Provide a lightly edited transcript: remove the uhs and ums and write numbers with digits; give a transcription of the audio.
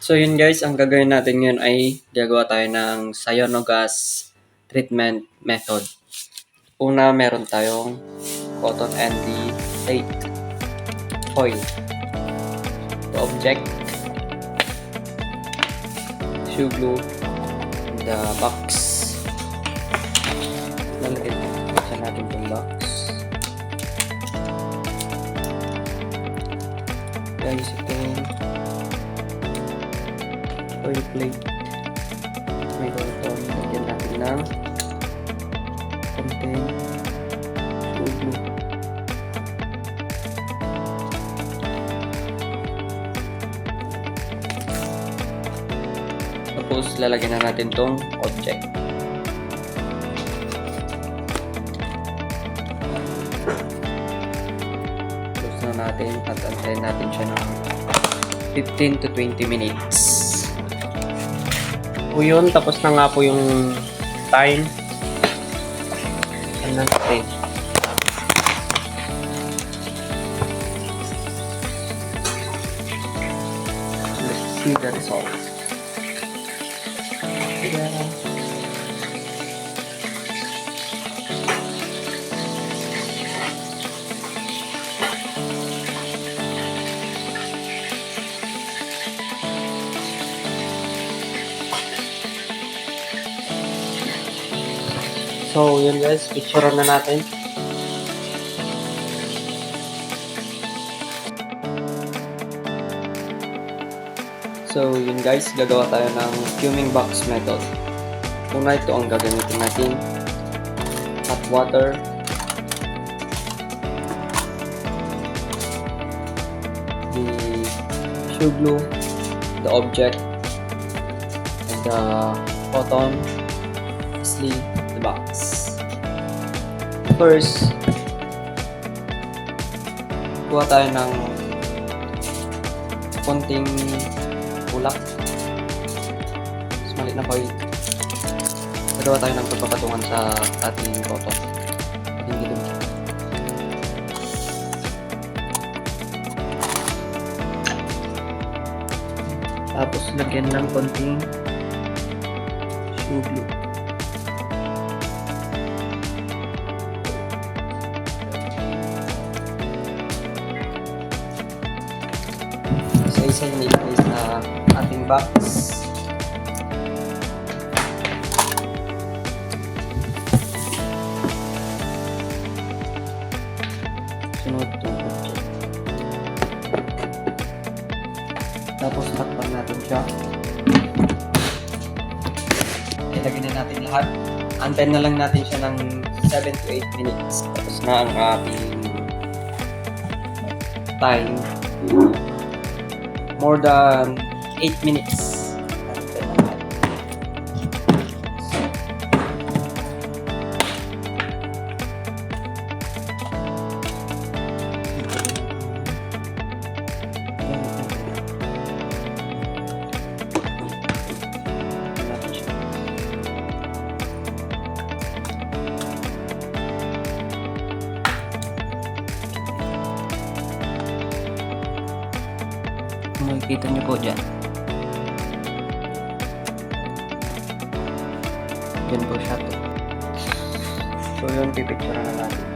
So yun guys, ang gagawin natin ngayon ay gagawa tayo ng cyanogas treatment method. Una, meron tayong cotton candy plate, foil, the object, shoe glue, the box. Lalagyan natin itong box. Guys, itong foil plate. May cotton. Lagyan natin ng konting shoe glue. Tapos lalagyan na natin tong object. Close na natin at antayin natin siya ng 15 to 20 minutes. O yun, tapos na nga po yung time. Ano natin? Let's see the results. So, yun guys, picturean na natin. So, yun guys, gagawa tayo ng fuming box method. Una, ito ang gagamitin natin. Hot water. The shoe glue. The object. And the cotton. Sleeve. The box. First, kuha tayo ng konting bulak. Mas maliit na foil. Gagawa tayo ng pagpapatungan sa ating cotton. Hindi dun. Tapos lagyan ng konting shoe glue. Isa-isa yung nilagay sa ating box. Sunod itong object. Tapos takpan natin siya. Ilagay na natin lahat. Antayin na lang natin siya ng 7 to 8 minutes. Tapos na ang ating time. More than 8 minutes. Makikita nyo po dyan. Dyan po siya to. So yun, pipicture na natin.